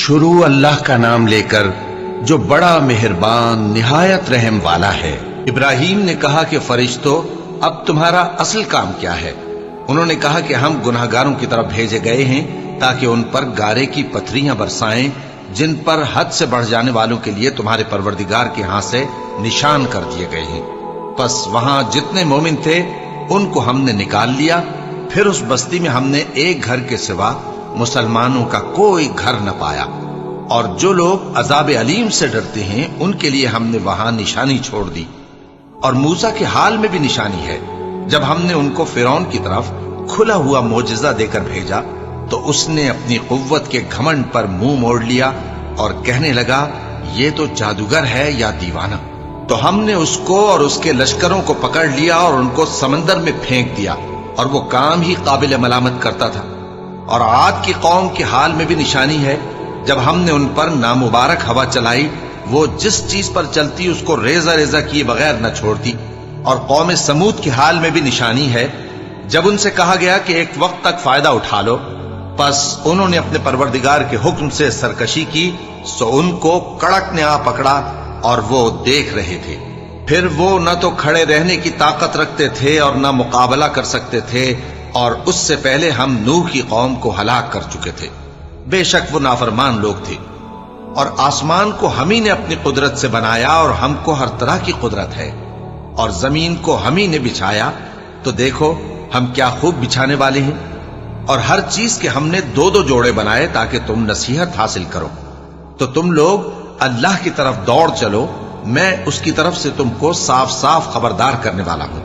شروع اللہ کا نام لے کر جو بڑا مہربان نہایت رحم والا ہے۔ ابراہیم نے کہا کہ فرشتوں، اب تمہارا اصل کام کیا ہے؟ انہوں نے کہا کہ ہم گناہگاروں کی طرف بھیجے گئے ہیں تاکہ ان پر گارے کی پتھریاں برسائیں جن پر حد سے بڑھ جانے والوں کے لیے تمہارے پروردگار کے ہاں سے نشان کر دیے گئے ہیں۔ پس وہاں جتنے مومن تھے ان کو ہم نے نکال لیا، پھر اس بستی میں ہم نے ایک گھر کے سوا مسلمانوں کا کوئی گھر نہ پایا، اور جو لوگ عذاب علیم سے ڈرتے ہیں ان کے لیے ہم نے وہاں نشانی چھوڑ دی۔ اور موسیٰ کے حال میں بھی نشانی ہے، جب ہم نے ان کو فرعون کی طرف کھلا ہوا معجزہ دے کر بھیجا تو اس نے اپنی قوت کے گھمنڈ پر منہ موڑ لیا اور کہنے لگا یہ تو جادوگر ہے یا دیوانہ۔ تو ہم نے اس کو اور اس کے لشکروں کو پکڑ لیا اور ان کو سمندر میں پھینک دیا، اور وہ کام ہی قابل ملامت کرتا تھا۔ اور عاد کی قوم کے حال میں بھی نشانی ہے، جب ہم نے ان پر نامبارک ہوا چلائی، وہ جس چیز پر چلتی اس کو ریزہ ریزہ کیے بغیر نہ چھوڑتی۔ اور قوم سمود کے حال میں بھی نشانی ہے، جب ان سے کہا گیا کہ ایک وقت تک فائدہ اٹھا لو، پس انہوں نے اپنے پروردگار کے حکم سے سرکشی کی، سو ان کو کڑک نے آ پکڑا اور وہ دیکھ رہے تھے۔ پھر وہ نہ تو کھڑے رہنے کی طاقت رکھتے تھے اور نہ مقابلہ کر سکتے تھے، اور اس سے پہلے ہم نوح کی قوم کو ہلاک کر چکے تھے۔ بے شک وہ نافرمان لوگ تھے۔ اور آسمان کو ہم ہی نے اپنی قدرت سے بنایا، اور ہم کو ہر طرح کی قدرت ہے، اور زمین کو ہم ہی نے بچھایا، تو دیکھو ہم کیا خوب بچھانے والے ہیں۔ اور ہر چیز کے ہم نے دو دو جوڑے بنائے تاکہ تم نصیحت حاصل کرو۔ تو تم لوگ اللہ کی طرف دوڑ چلو، میں اس کی طرف سے تم کو صاف صاف خبردار کرنے والا ہوں۔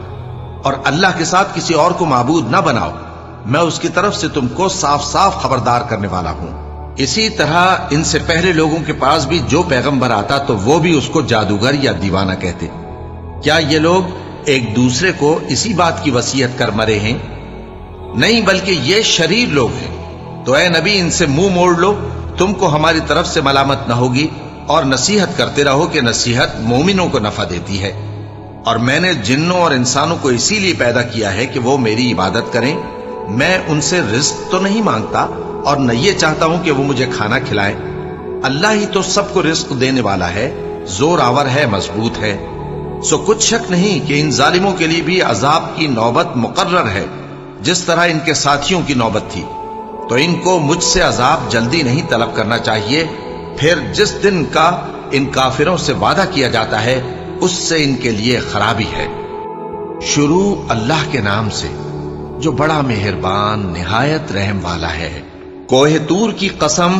اور اللہ کے ساتھ کسی اور کو معبود نہ بناؤ، میں اس کی طرف سے تم کو صاف صاف خبردار کرنے والا ہوں۔ اسی طرح ان سے پہلے لوگوں کے پاس بھی جو پیغمبر آتا تو وہ بھی اس کو جادوگر یا دیوانہ کہتے۔ کیا یہ لوگ ایک دوسرے کو اسی بات کی وصیت کر مرے ہیں؟ نہیں، بلکہ یہ شریر لوگ ہیں۔ تو اے نبی ان سے منہ موڑ لو، تم کو ہماری طرف سے ملامت نہ ہوگی، اور نصیحت کرتے رہو کہ نصیحت مومنوں کو نفع دیتی ہے۔ اور میں نے جنوں اور انسانوں کو اسی لیے پیدا کیا ہے کہ وہ میری عبادت کریں۔ میں ان سے رزق تو نہیں مانگتا، اور نہ یہ چاہتا ہوں کہ وہ مجھے کھانا کھلائیں۔ اللہ ہی تو سب کو رزق دینے والا ہے، زور آور ہے، مضبوط ہے۔ سو کچھ شک نہیں کہ ان ظالموں کے لیے بھی عذاب کی نوبت مقرر ہے، جس طرح ان کے ساتھیوں کی نوبت تھی۔ تو ان کو مجھ سے عذاب جلدی نہیں طلب کرنا چاہیے، پھر جس دن کا ان کافروں سے وعدہ کیا جاتا ہے اس سے ان کے لیے خرابی ہے۔ شروع اللہ کے نام سے جو بڑا مہربان نہایت رحم والا ہے۔ کوہ طور کی قسم،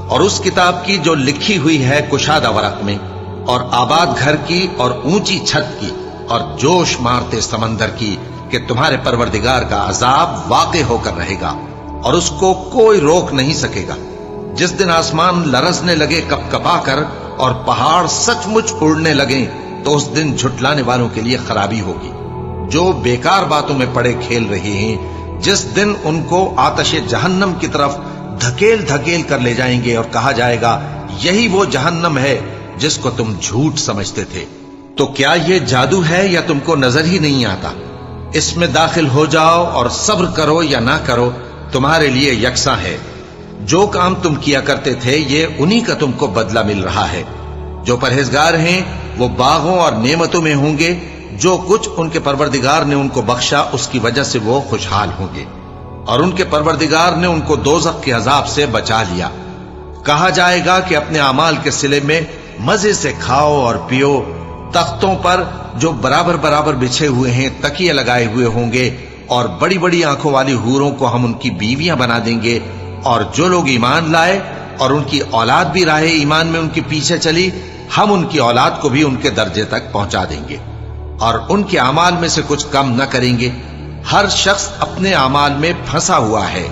اور اس کتاب کی جو لکھی ہوئی ہے کشادہ ورق میں، اور آباد گھر کی، اور اونچی چھت کی، اور جوش مارتے سمندر کی، کہ تمہارے پروردگار کا عذاب واقع ہو کر رہے گا اور اس کو کوئی روک نہیں سکے گا۔ جس دن آسمان لرزنے لگے کپ کپا کر اور پہاڑ سچ مچ اڑنے لگیں، تو اس دن جھٹلانے والوں کے لیے خرابی ہوگی جو بیکار باتوں میں پڑے کھیل رہے ہیں۔ جس دن ان کو آتش جہنم کی طرف دھکیل دھکیل کر لے جائیں گے اور کہا جائے گا یہی وہ جہنم ہے جس کو تم جھوٹ سمجھتے تھے۔ تو کیا یہ جادو ہے یا تم کو نظر ہی نہیں آتا؟ اس میں داخل ہو جاؤ اور صبر کرو یا نہ کرو، تمہارے لیے یکساں ہے۔ جو کام تم کیا کرتے تھے یہ انہی کا تم کو بدلہ مل رہا ہے۔ جو پرہیزگار ہیں وہ باغوں اور نعمتوں میں ہوں گے، جو کچھ ان کے پروردگار نے ان کو بخشا اس کی وجہ سے وہ خوشحال ہوں گے، اور ان کے پروردگار نے ان کو دوزخ کے عذاب سے بچا لیا۔ کہا جائے گا کہ اپنے اعمال کے صلے میں مزے سے کھاؤ اور پیو، تختوں پر جو برابر برابر بچھے ہوئے ہیں تکیے لگائے ہوئے ہوں گے، اور بڑی بڑی آنکھوں والی حوروں کو ہم ان کی بیویاں بنا دیں گے۔ اور جو لوگ ایمان لائے اور ان کی اولاد بھی راہ ایمان میں ان کے پیچھے چلی، ہم ان کی اولاد کو بھی ان کے درجے تک پہنچا دیں گے، اور ان کے اعمال میں سے کچھ کم نہ کریں گے۔ ہر شخص اپنے اعمال میں پھنسا ہوا ہے،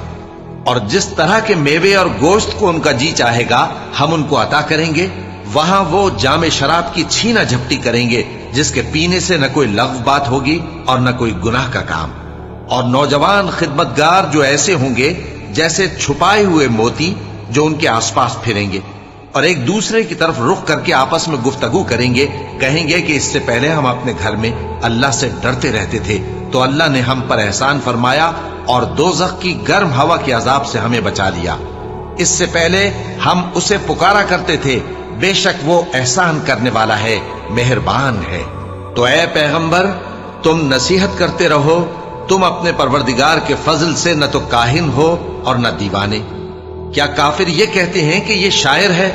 اور جس طرح کے میوے اور گوشت کو ان کا جی چاہے گا ہم ان کو عطا کریں گے۔ وہاں وہ جام شراب کی چھینا جھپٹی کریں گے، جس کے پینے سے نہ کوئی لغو بات ہوگی اور نہ کوئی گناہ کا کام۔ اور نوجوان خدمتگار جو ایسے ہوں گے جیسے چھپائے ہوئے موتی جو ان کے آس پاس پھریں گے، اور ایک دوسرے کی طرف رخ کر کے آپس میں گفتگو کریں گے، کہیں گے کہ اس سے پہلے ہم اپنے گھر میں اللہ سے ڈرتے رہتے تھے، تو اللہ نے ہم پر احسان فرمایا اور دوزخ کی گرم ہوا کے عذاب سے ہمیں بچا لیا۔ اس سے پہلے ہم اسے پکارا کرتے تھے، بے شک وہ احسان کرنے والا ہے، مہربان ہے۔ تو اے پیغمبر تم نصیحت کرتے رہو، تم اپنے پروردگار کے فضل سے نہ تو کاہن ہو اور نہ دیوانے۔ کیا کافر یہ کہتے ہیں کہ یہ شاعر ہے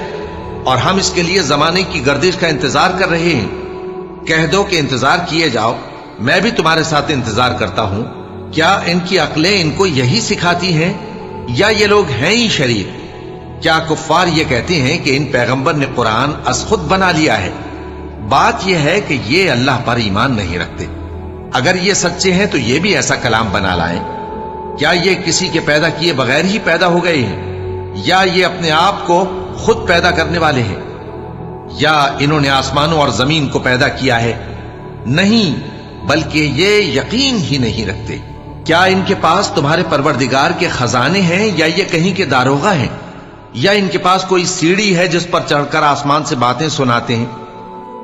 اور ہم اس کے لیے زمانے کی گردش کا انتظار کر رہے ہیں؟ کہہ دو کہ انتظار کیے جاؤ، میں بھی تمہارے ساتھ انتظار کرتا ہوں۔ کیا ان کی عقلیں ان کو یہی سکھاتی ہیں یا یہ لوگ ہیں ہی شریر؟ کیا کفار یہ کہتے ہیں کہ ان پیغمبر نے قرآن از خود بنا لیا ہے؟ بات یہ ہے کہ یہ اللہ پر ایمان نہیں رکھتے۔ اگر یہ سچے ہیں تو یہ بھی ایسا کلام بنا لائیں۔ کیا یہ کسی کے پیدا کیے بغیر ہی پیدا ہو گئے ہیں یا یہ اپنے آپ کو خود پیدا کرنے والے ہیں؟ یا انہوں نے آسمانوں اور زمین کو پیدا کیا ہے؟ نہیں، بلکہ یہ یقین ہی نہیں رکھتے۔ کیا ان کے پاس تمہارے پروردگار کے خزانے ہیں یا یہ کہیں کے داروغہ ہیں؟ یا ان کے پاس کوئی سیڑھی ہے جس پر چڑھ کر آسمان سے باتیں سناتے ہیں؟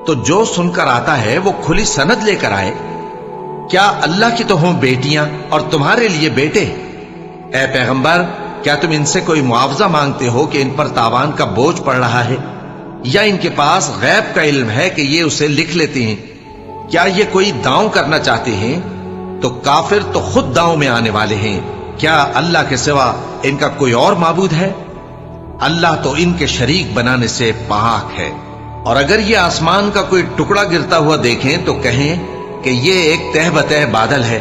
تو جو سن کر آتا ہے وہ کھلی سند لے کر آئے۔ کیا اللہ کی تو ہوں بیٹیاں اور تمہارے لیے بیٹے؟ اے پیغمبر کیا تم ان سے کوئی معاوضہ مانگتے ہو کہ ان پر تاوان کا بوجھ پڑ رہا ہے؟ یا ان کے پاس غیب کا علم ہے کہ یہ اسے لکھ لیتے ہیں؟ کیا یہ کوئی داؤں کرنا چاہتے ہیں؟ تو کافر تو خود داؤں میں آنے والے ہیں۔ کیا اللہ کے سوا ان کا کوئی اور معبود ہے؟ اللہ تو ان کے شریک بنانے سے پاک ہے۔ اور اگر یہ آسمان کا کوئی ٹکڑا گرتا ہوا دیکھیں تو کہیں کہ یہ ایک تہ بتہ بادل ہے،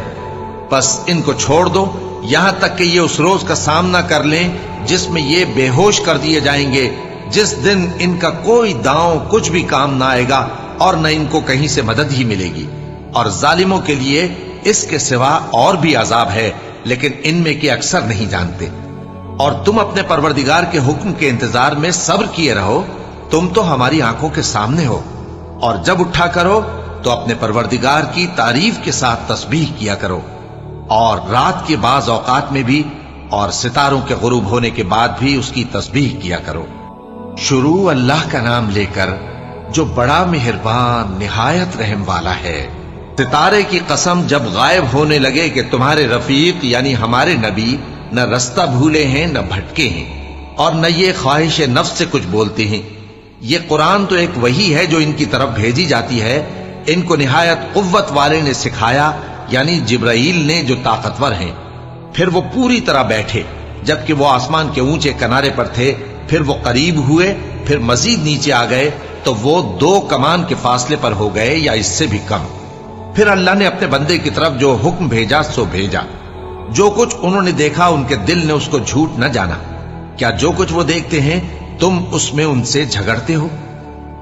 بس ان کو چھوڑ دو یہاں تک کہ یہ اس روز کا سامنا کر لیں جس میں یہ بے ہوش کر دیے جائیں گے، جس دن ان کا کوئی داؤں کچھ بھی کام نہ آئے گا اور نہ ان کو کہیں سے مدد ہی ملے گی۔ اور ظالموں کے لیے اس کے سوا اور بھی عذاب ہے، لیکن ان میں کے اکثر نہیں جانتے۔ اور تم اپنے پروردگار کے حکم کے انتظار میں صبر کیے رہو، تم تو ہماری آنکھوں کے سامنے ہو۔ اور جب اٹھا کرو تو اپنے پروردگار کی تعریف کے ساتھ تسبیح کیا کرو، اور رات کے بعض اوقات میں بھی اور ستاروں کے غروب ہونے کے بعد بھی اس کی تسبیح کیا کرو۔ شروع اللہ کا نام لے کر جو بڑا مہربان نہایت رحم والا ہے۔ ستارے کی قسم جب غائب ہونے لگے کہ تمہارے رفیق یعنی ہمارے نبی نہ رستہ بھولے ہیں نہ بھٹکے ہیں، اور نہ یہ خواہش نفس سے کچھ بولتے ہیں۔ یہ قرآن تو ایک وحی ہے جو ان کی طرف بھیجی جاتی ہے، ان کو نہایت قوت والے نے سکھایا، یعنی جبرائیل نے جو طاقتور ہیں۔ پھر وہ پوری طرح بیٹھے جبکہ وہ آسمان کے اونچے کنارے پر تھے، پھر وہ قریب ہوئے، پھر مزید نیچے آ گئے تو وہ 2 کمان کے فاصلے پر ہو گئے یا اس سے بھی کم۔ پھر اللہ نے اپنے بندے کی طرف جو حکم بھیجا سو بھیجا۔ جو کچھ انہوں نے دیکھا ان کے دل نے اس کو جھوٹ نہ جانا۔ کیا جو کچھ وہ دیکھتے ہیں تم اس میں ان سے جھگڑتے ہو؟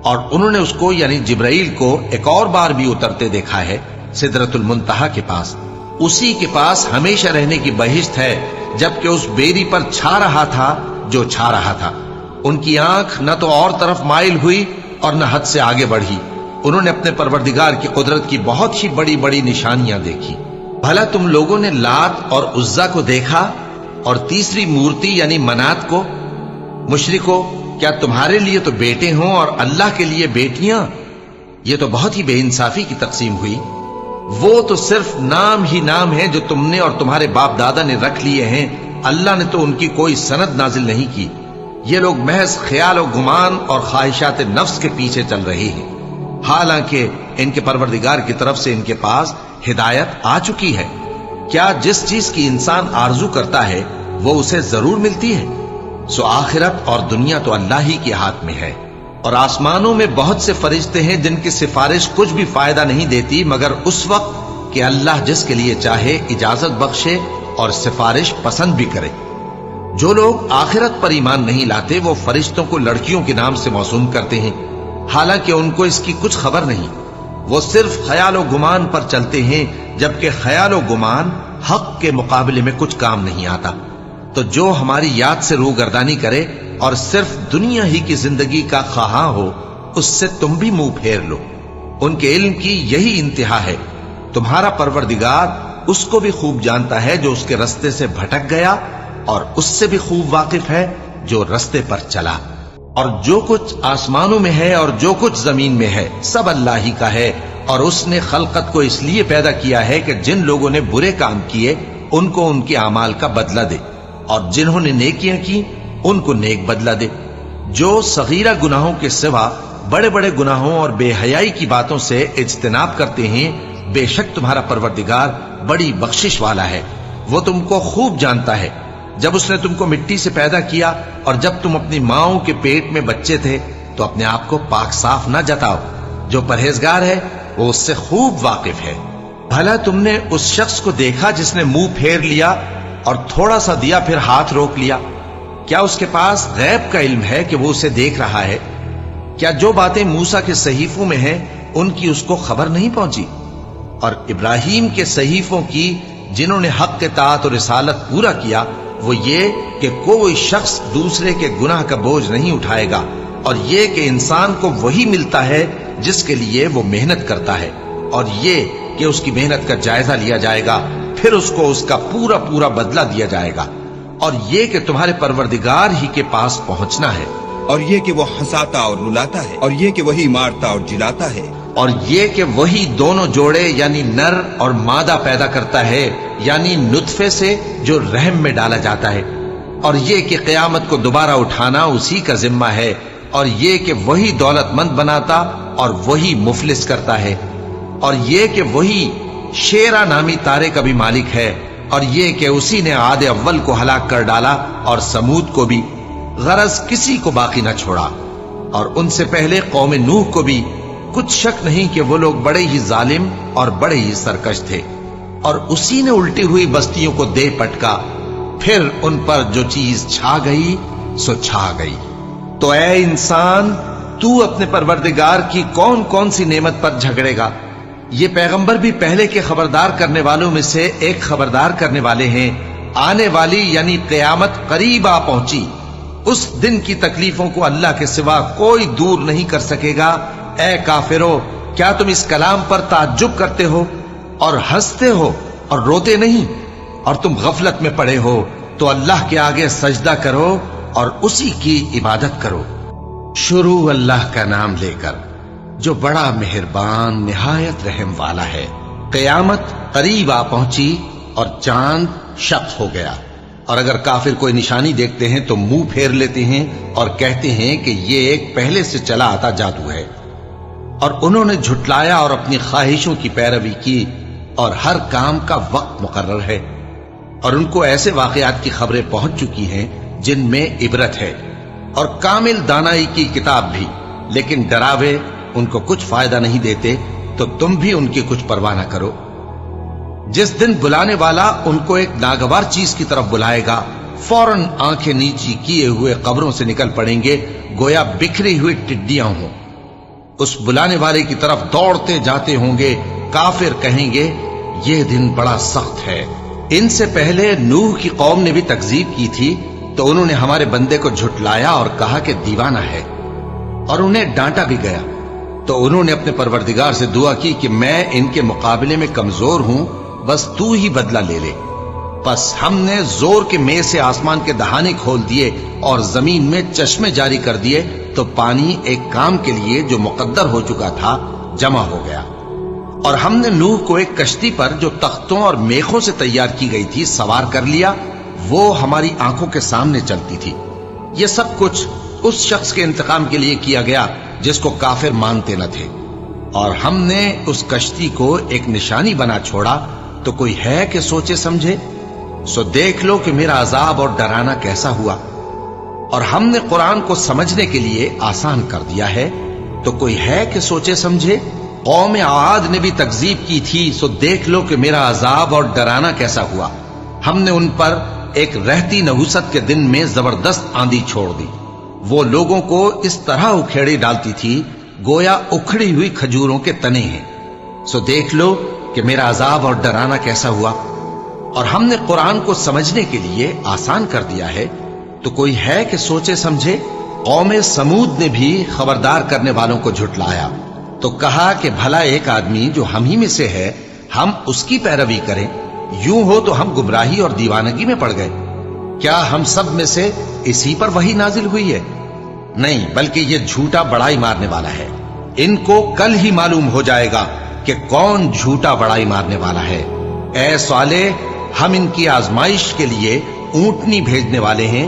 اور انہوں نے اس کو یعنی جبرائیل کو ایک اور بار بھی اترتے دیکھا ہے سدرۃ المنتہا کے پاس۔ اسی کے پاس ہمیشہ رہنے کی بہشت ہے، جبکہ اس بیری پر چھا رہا تھا جو چھا رہا تھا۔ ان کی آنکھ نہ تو اور طرف مائل ہوئی اور نہ حد سے آگے بڑھی۔ انہوں نے اپنے پروردگار کی قدرت کی بہت ہی بڑی بڑی نشانیاں دیکھی۔ بھلا تم لوگوں نے لات اور عزا کو دیکھا اور تیسری مورتی یعنی منات کو؟ مشرکو کیا تمہارے لیے تو بیٹے ہوں اور اللہ کے لیے بیٹیاں؟ یہ تو بہت ہی بے انصافی کی تقسیم ہوئی۔ وہ تو صرف نام ہی نام ہے جو تم نے اور تمہارے باپ دادا نے رکھ لیے ہیں، اللہ نے تو ان کی کوئی سند نازل نہیں کی۔ یہ لوگ محض خیال و گمان اور خواہشات نفس کے پیچھے چل رہے ہیں، حالانکہ ان کے پروردگار کی طرف سے ان کے پاس ہدایت آ چکی ہے۔ کیا جس چیز کی انسان آرزو کرتا ہے وہ اسے ضرور ملتی ہے؟ سو آخرت اور دنیا تو اللہ ہی کے ہاتھ میں ہے۔ اور آسمانوں میں بہت سے فرشتے ہیں جن کی سفارش کچھ بھی فائدہ نہیں دیتی مگر اس وقت کہ اللہ جس کے لیے چاہے اجازت بخشے اور سفارش پسند بھی کرے۔ جو لوگ آخرت پر ایمان نہیں لاتے وہ فرشتوں کو لڑکیوں کے نام سے موسوم کرتے ہیں، حالانکہ ان کو اس کی کچھ خبر نہیں۔ وہ صرف خیال و گمان پر چلتے ہیں، جبکہ خیال و گمان حق کے مقابلے میں کچھ کام نہیں آتا۔ تو جو ہماری یاد سے روگردانی کرے اور صرف دنیا ہی کی زندگی کا خواہاں ہو، اس سے تم بھی منہ پھیر لو۔ ان کے علم کی یہی انتہا ہے۔ تمہارا پروردگار اس کو بھی خوب جانتا ہے جو اس کے رستے سے بھٹک گیا، اور اس سے بھی خوب واقف ہے جو رستے پر چلا۔ اور جو کچھ آسمانوں میں ہے اور جو کچھ زمین میں ہے سب اللہ ہی کا ہے، اور اس نے خلقت کو اس لیے پیدا کیا ہے کہ جن لوگوں نے برے کام کیے ان کو ان کے اعمال کا بدلہ دے، اور جنہوں نے نیکیاں کی ان کو نیک بدلہ دے۔ جو صغیرہ گناہوں کے سوا بڑے بڑے گناہوں اور بے حیائی کی باتوں سے اجتناب کرتے ہیں، بے شک تمہارا پروردگار بڑی بخشش والا ہے، وہ تم کو خوب جانتا ہے۔ جب اس نے تم کو مٹی سے پیدا کیا اور جب تم اپنی ماؤں کے پیٹ میں بچے تھے تو اپنے آپ کو پاک صاف نہ جتاؤ، جو پرہیزگار ہے وہ اس سے خوب واقف ہے۔ بھلا تم نے اس شخص کو دیکھا جس نے منہ پھیر لیا اور تھوڑا سا دیا پھر ہاتھ روک لیا؟ کیا اس کے پاس غیب کا علم ہے کہ وہ اسے دیکھ رہا ہے؟ کیا جو باتیں موسیٰ کے صحیفوں میں ہیں ان کی اس کو خبر نہیں پہنچی؟ اور ابراہیم کے صحیفوں کی جنہوں نے حق اطاعت اور رسالت پورا کیا، وہ یہ کہ کوئی شخص دوسرے کے گناہ کا بوجھ نہیں اٹھائے گا، اور یہ کہ انسان کو وہی ملتا ہے جس کے لیے وہ محنت کرتا ہے، اور یہ کہ اس کی محنت کا جائزہ لیا جائے گا، پھر اس کو اس کا پورا پورا بدلہ دیا جائے گا، اور یہ کہ تمہارے پروردگار ہی کے پاس پہنچنا ہے، اور یہ کہ وہ ہنساتا اور رلاتا ہے، اور یہ کہ وہی مارتا اور جلاتا ہے، اور یہ کہ وہی دونوں جوڑے یعنی نر اور مادہ پیدا کرتا ہے، یعنی نطفے سے جو رحم میں ڈالا جاتا ہے، اور یہ کہ قیامت کو دوبارہ اٹھانا اسی کا ذمہ ہے، اور یہ کہ وہی دولت مند بناتا اور وہی مفلس کرتا ہے، اور یہ کہ وہی شیرا نامی تارے کا بھی مالک ہے، اور یہ کہ اسی نے عاد اول کو ہلاک کر ڈالا اور سمود کو بھی، غرض کسی کو باقی نہ چھوڑا، اور ان سے پہلے قوم نوح کو بھی۔ کچھ شک نہیں کہ وہ لوگ بڑے ہی ظالم اور بڑے ہی سرکش تھے، اور اسی نے الٹی ہوئی بستیوں کو دے پٹکا، پھر ان پر جو چیز چھا گئی سو چھا گئی۔ تو اے انسان، تو اپنے پروردگار کی کون کون سی نعمت پر جھگڑے گا؟ یہ پیغمبر بھی پہلے کے خبردار کرنے والوں میں سے ایک خبردار کرنے والے ہیں۔ آنے والی یعنی قیامت قریب آ پہنچی، اس دن کی تکلیفوں کو اللہ کے سوا کوئی دور نہیں کر سکے گا۔ اے کافرو، کیا تم اس کلام پر تعجب کرتے ہو اور ہنستے ہو اور روتے نہیں؟ اور تم غفلت میں پڑے ہو تو اللہ کے آگے سجدہ کرو اور اسی کی عبادت کرو۔ شروع اللہ کا نام لے کر جو بڑا مہربان نہایت رحم والا ہے۔ قیامت قریب آ پہنچی اور چاند شق ہو گیا، اور اگر کافر کوئی نشانی دیکھتے ہیں تو منہ پھیر لیتے ہیں اور کہتے ہیں کہ یہ ایک پہلے سے چلا آتا جادو ہے، اور انہوں نے جھٹلایا اور اپنی خواہشوں کی پیروی کی، اور ہر کام کا وقت مقرر ہے، اور ان کو ایسے واقعات کی خبریں پہنچ چکی ہیں جن میں عبرت ہے، اور کامل دانائی کی کتاب بھی، لیکن ڈراوے ان کو کچھ فائدہ نہیں دیتے، تو تم بھی ان کی کچھ پرواہ نہ کرو۔ جس دن بلانے والا ان کو ایک ناگوار چیز کی طرف بلائے گا، فوراً آنکھیں نیچی کیے ہوئے قبروں سے نکل پڑیں گے گویا بکھری ہوئی ٹڈیاں ہوں۔ اس بلانے والے کی طرف دوڑتے جاتے ہوں گے۔ کافر کہیں گے یہ دن بڑا سخت ہے۔ ان سے پہلے نوح کی قوم نے بھی تکذیب کی تھی، تو انہوں نے ہمارے بندے کو جھٹلایا اور کہا کہ دیوانہ ہے، اور انہیں ڈانٹا بھی گیا۔ تو انہوں نے اپنے پروردگار سے دعا کی کہ میں ان کے مقابلے میں کمزور ہوں، بس تو ہی بدلہ لے لے۔ پس ہم نے زور کے مے سے آسمان کے دہانے کھول دیے اور زمین میں چشمے جاری کر دیے، تو پانی ایک کام کے لیے جو مقدر ہو چکا تھا جمع ہو گیا۔ اور ہم نے نوح کو ایک کشتی پر جو تختوں اور میخوں سے تیار کی گئی تھی سوار کر لیا، وہ ہماری آنکھوں کے سامنے چلتی تھی۔ یہ سب کچھ اس شخص کے انتقام کے لیے کیا گیا جس کو کافر مانتے نہ تھے، اور ہم نے اس کشتی کو ایک نشانی بنا چھوڑا، تو کوئی ہے کہ سوچے سمجھے؟ سو دیکھ لو کہ میرا عذاب اور ڈرانا کیسا ہوا۔ اور ہم نے قرآن کو سمجھنے کے لیے آسان کر دیا ہے، تو کوئی ہے کہ سوچے سمجھے؟ قوم عاد نے بھی تکذیب کی تھی، سو دیکھ لو کہ میرا عذاب اور ڈرانا کیسا ہوا۔ ہم نے ان پر ایک رہتی نحوست کے دن میں زبردست آندھی چھوڑ دی، وہ لوگوں کو اس طرح اکھیڑی ڈالتی تھی گویا اکھڑی ہوئی کھجوروں کے تنے ہیں۔ سو دیکھ لو کہ میرا عذاب اور ڈرانا کیسا ہوا۔ اور ہم نے قرآن کو سمجھنے کے لیے آسان کر دیا ہے، تو کوئی ہے کہ سوچے سمجھے؟ قوم سمود نے بھی خبردار کرنے والوں کو جھٹلایا، تو کہا کہ بھلا ایک آدمی جو ہم ہی میں سے ہے، ہم اس کی پیروی کریں؟ یوں ہو تو ہم گمراہی اور دیوانگی میں پڑ گئے۔ کیا ہم سب میں سے اسی پر وحی نازل ہوئی ہے؟ نہیں، بلکہ یہ جھوٹا بڑائی مارنے والا ہے۔ ان کو کل ہی معلوم ہو جائے گا کہ کون جھوٹا بڑائی مارنے والا ہے۔ اے صالح، ہم ان کی آزمائش کے لیے اونٹنی بھیجنے والے ہیں،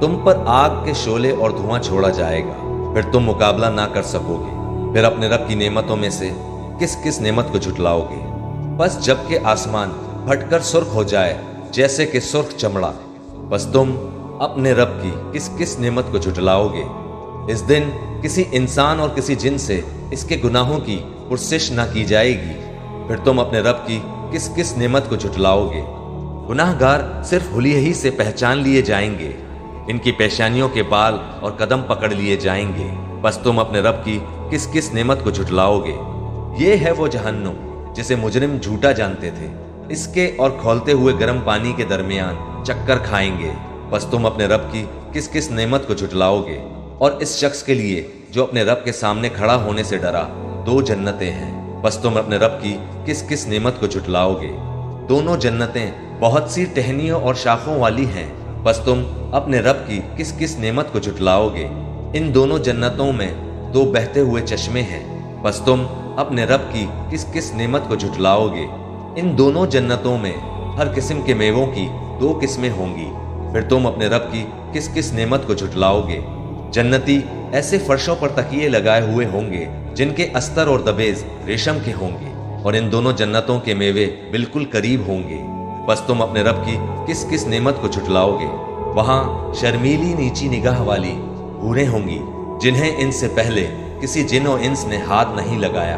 تم پر آگ کے شعلے اور دھواں چھوڑا جائے گا، پھر تم مقابلہ نہ کر سکو گے۔ پھر اپنے رب کی نعمتوں میں سے کس کس نعمت کو جھٹلاؤ گے؟ بس جب کہ آسمان پھٹ کر سرخ ہو جائے جیسے کہ سرخ چمڑا، بس تم اپنے رب کی کس کس نعمت کو جھٹلاؤ گے؟ اس دن کسی انسان اور کسی جن سے اس کے گناہوں کی پرسش نہ کی جائے گی، پھر تم اپنے رب کی کس کس نعمت کو جھٹلاؤ گے؟ گناہ گار صرف حلیے ہی سے پہچان لیے جائیں گے، ان کی پیشانیوں کے بال اور قدم پکڑ لیے جائیں گے، بس تم اپنے رب کی کس کس نعمت کو جھٹلاؤ گے؟ یہ ہے وہ جہنم جسے مجرم جھوٹا جانتے تھے، اس کے اور کھولتے ہوئے گرم پانی کے درمیان چکر کھائیں گے، بس تم اپنے رب کی کس کس نعمت کو جھٹلاؤ گے؟ اور اس شخص کے لیے جو اپنے رب کے سامنے کھڑا ہونے سے ڈرا 2 جنتیں ہیں، بس تم اپنے رب کی کس کس نعمت کو جھٹلاؤ گے؟ دونوں جنتیں بہت سی ٹہنیوں اور شاخوں والی ہیں، بس تم اپنے رب کی کس کس نعمت کو جھٹلاؤ گے؟ ان دونوں جنتوں میں 2 بہتے ہوئے چشمے ہیں، بس تم اپنے رب کی کس کس نعمت کو جھٹلاؤ گے؟ ان دونوں جنتوں میں ہر قسم کے میووں کی 2 قسمیں ہوں گی، پھر تم اپنے رب کی کس کس نعمت کو جھٹلاؤ گے؟ جنتی ایسے فرشوں پر تکیے لگائے ہوئے ہوں گے جن کے استر اور دبیز ریشم کے ہوں گے، اور ان دونوں جنتوں کے میوے بالکل قریب ہوں گے، بس تم اپنے رب کی کس کس نعمت کو جھٹلاؤ گے؟ وہاں شرمیلی نیچی نگاہ والی حوریں ہوں گی جنہیں ان سے پہلے کسی جن و انس نے ہاتھ نہیں لگایا،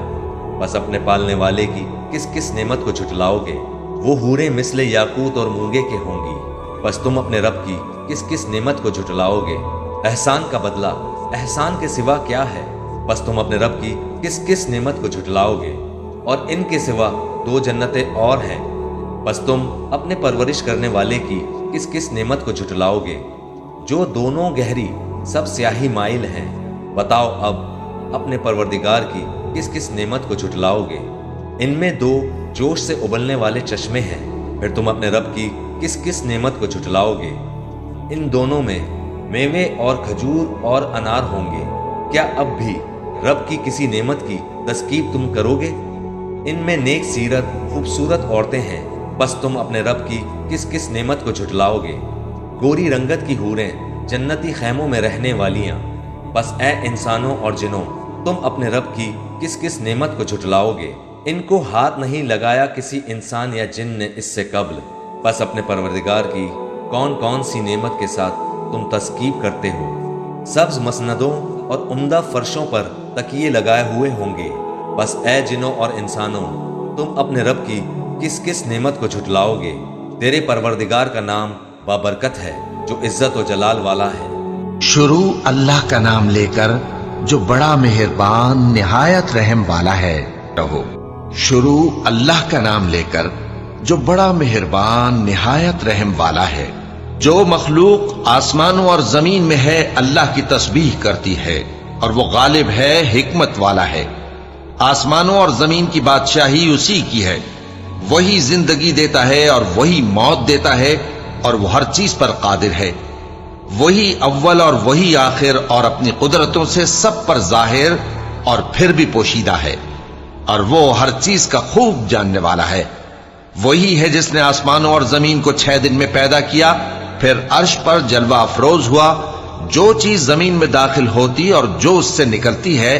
بس اپنے پالنے والے کی کس کس نعمت کو جھٹلاؤ گے؟ وہ حوریں مثل یاقوت اور مونگے کے ہوں گی، بس تم اپنے رب کی کس کس نعمت کو جھٹلاؤ گے؟ احسان کا بدلہ احسان کے سوا کیا ہے؟ بس تم اپنے رب کی کس کس نعمت کو جھٹلاؤ گے؟ اور ان کے سوا 2 جنتیں اور ہیں، بس تم اپنے پرورش کرنے والے کی کس کس نعمت کو جھٹلاؤ گے؟ جو دونوں گہری سب سیاہی مائل ہیں، بتاؤ اب اپنے پروردگار کی کس کس نعمت کو جھٹلاؤ گے؟ ان میں 2 جوش سے ابلنے والے چشمے ہیں، پھر تم اپنے رب کی کس کس نعمت کو جھٹلاؤ گے؟ ان دونوں میں میوے اور کھجور اور انار ہوں گے، کیا اب بھی رب کی کسی نعمت کی تذکیر تم کرو گے؟ ان میں نیک سیرت خوبصورت عورتیں ہیں، بس تم اپنے رب کی کس کس نعمت کو جھٹلاؤ گے؟ گوری رنگت کی حوریں جنتی خیموں میں رہنے والیاں، بس اے انسانوں اور جنوں تم اپنے رب کی کس کس نعمت کو جھٹلاؤ گے؟ ان کو ہاتھ نہیں لگایا کسی انسان یا جن نے اس سے قبل، بس اپنے پروردگار کی کون کون سی نعمت کے ساتھ تم تذکیر کرتے ہو؟ سبز مسندوں اور عمدہ فرشوں پر تکیے لگائے ہوئے ہوں گے، بس اے جنوں اور انسانوں تم اپنے رب کی کس کس نعمت کو جھٹلاؤ گے؟ تیرے پروردگار کا نام بابرکت ہے جو عزت و جلال والا ہے۔ شروع اللہ کا نام لے کر جو بڑا مہربان نہایت رحم والا ہے رہو۔ شروع اللہ کا نام لے کر جو بڑا مہربان نہایت رحم والا ہے۔ جو مخلوق آسمانوں اور زمین میں ہے اللہ کی تسبیح کرتی ہے، اور وہ غالب ہے، حکمت والا ہے۔ آسمانوں اور زمین کی بادشاہی اسی کی ہے، وہی زندگی دیتا ہے اور وہی موت دیتا ہے، اور وہ ہر چیز پر قادر ہے۔ وہی اول اور وہی آخر، اور اپنی قدرتوں سے سب پر ظاہر اور پھر بھی پوشیدہ ہے، اور وہ ہر چیز کا خوب جاننے والا ہے۔ وہی ہے جس نے آسمانوں اور زمین کو 6 دن میں پیدا کیا، پھر عرش پر جلوہ افروز ہوا۔ جو چیز زمین میں داخل ہوتی اور جو اس سے نکلتی ہے،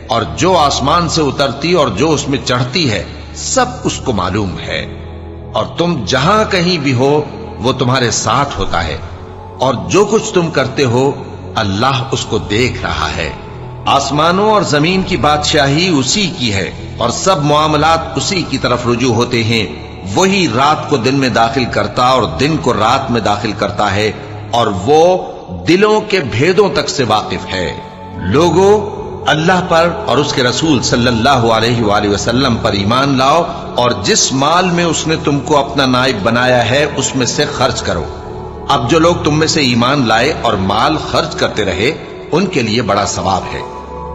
اور جو آسمان سے اترتی اور جو اس میں چڑھتی ہے، سب اس کو معلوم ہے۔ اور تم جہاں کہیں بھی ہو وہ تمہارے ساتھ ہوتا ہے، اور جو کچھ تم کرتے ہو اللہ اس کو دیکھ رہا ہے۔ آسمانوں اور زمین کی بادشاہی اسی کی ہے، اور سب معاملات اسی کی طرف رجوع ہوتے ہیں۔ وہی رات کو دن میں داخل کرتا اور دن کو رات میں داخل کرتا ہے، اور وہ دلوں کے بھیدوں تک سے واقف ہے۔ لوگوں، اللہ پر اور اس کے رسول صلی اللہ علیہ وآلہ وسلم پر ایمان لاؤ، اور جس مال میں اس نے تم کو اپنا نائب بنایا ہے اس میں سے خرچ کرو۔ اب جو لوگ تم میں سے ایمان لائے اور مال خرچ کرتے رہے ان کے لیے بڑا ثواب ہے۔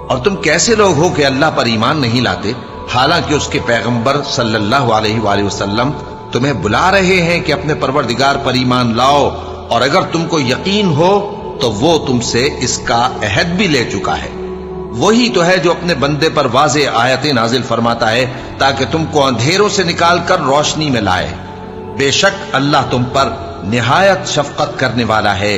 اور تم کیسے لوگ ہو کہ اللہ پر ایمان نہیں لاتے، حالانکہ اس کے پیغمبر صلی اللہ علیہ وآلہ وسلم تمہیں بلا رہے ہیں کہ اپنے پروردگار پر ایمان لاؤ، اور اگر تم کو یقین ہو تو وہ تم سے اس کا عہد بھی لے چکا ہے۔ وہی تو ہے جو اپنے بندے پر واضح آیتیں نازل فرماتا ہے تاکہ تم کو اندھیروں سے نکال کر روشنی میں لائے۔ بے شک اللہ تم پر نہایت شفقت کرنے والا ہے،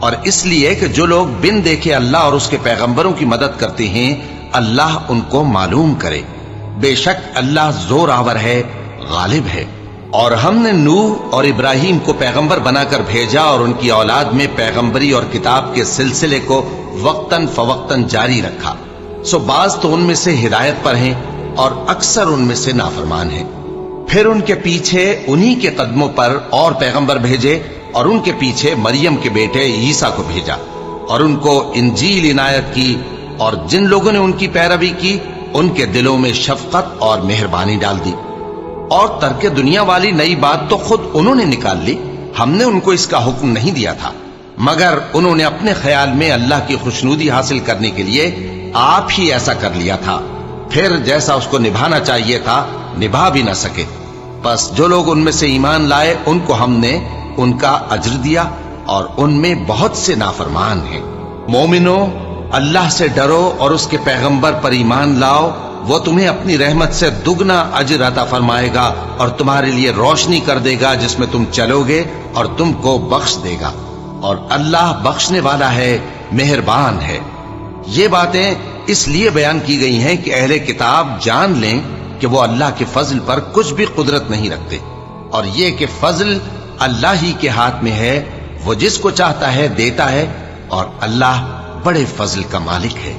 اور اس لیے کہ جو لوگ بن دیکھے اللہ اور اس کے پیغمبروں کی مدد کرتے ہیں اللہ ان کو معلوم کرے، بے شک اللہ زور آور ہے، غالب ہے۔ اور ہم نے نوح اور ابراہیم کو پیغمبر بنا کر بھیجا اور ان کی اولاد میں پیغمبری اور کتاب کے سلسلے کو وقتاً فوقتاً جاری رکھا، سو بعض تو ان میں سے ہدایت پر ہیں اور اکثر ان میں سے نافرمان ہیں۔ پھر ان کے پیچھے انہی کے قدموں پر اور پیغمبر بھیجے اور ان کے پیچھے مریم کے بیٹے عیسیٰ کو بھیجا اور ان کو انجیل عنایت کی، اور جن لوگوں نے ان کی پیروی کی ان کے دلوں میں شفقت اور مہربانی ڈال دی۔ اور ترک دنیا والی نئی بات تو خود انہوں نے نکال لی، ہم نے ان کو اس کا حکم نہیں دیا تھا، مگر انہوں نے اپنے خیال میں اللہ کی خوشنودی حاصل کرنے کے لیے آپ ہی ایسا کر لیا تھا، پھر جیسا اس کو نبھانا چاہیے تھا نبھا بھی نہ سکے۔ بس جو لوگ ان میں سے ایمان لائے ان کو ہم نے ان کا اجر دیا، اور ان میں بہت سے نافرمان ہیں۔ مومنو، اللہ سے ڈرو اور اس کے پیغمبر پر ایمان لاؤ، وہ تمہیں اپنی رحمت سے دگنا اجر عطا فرمائے گا اور تمہارے لیے روشنی کر دے گا جس میں تم چلو گے اور تم کو بخش دے گا، اور اللہ بخشنے والا ہے، مہربان ہے۔ یہ باتیں اس لیے بیان کی گئی ہیں کہ اہل کتاب جان لیں کہ وہ اللہ کے فضل پر کچھ بھی قدرت نہیں رکھتے، اور یہ کہ فضل اللہ ہی کے ہاتھ میں ہے، وہ جس کو چاہتا ہے دیتا ہے، اور اللہ بڑے فضل کا مالک ہے۔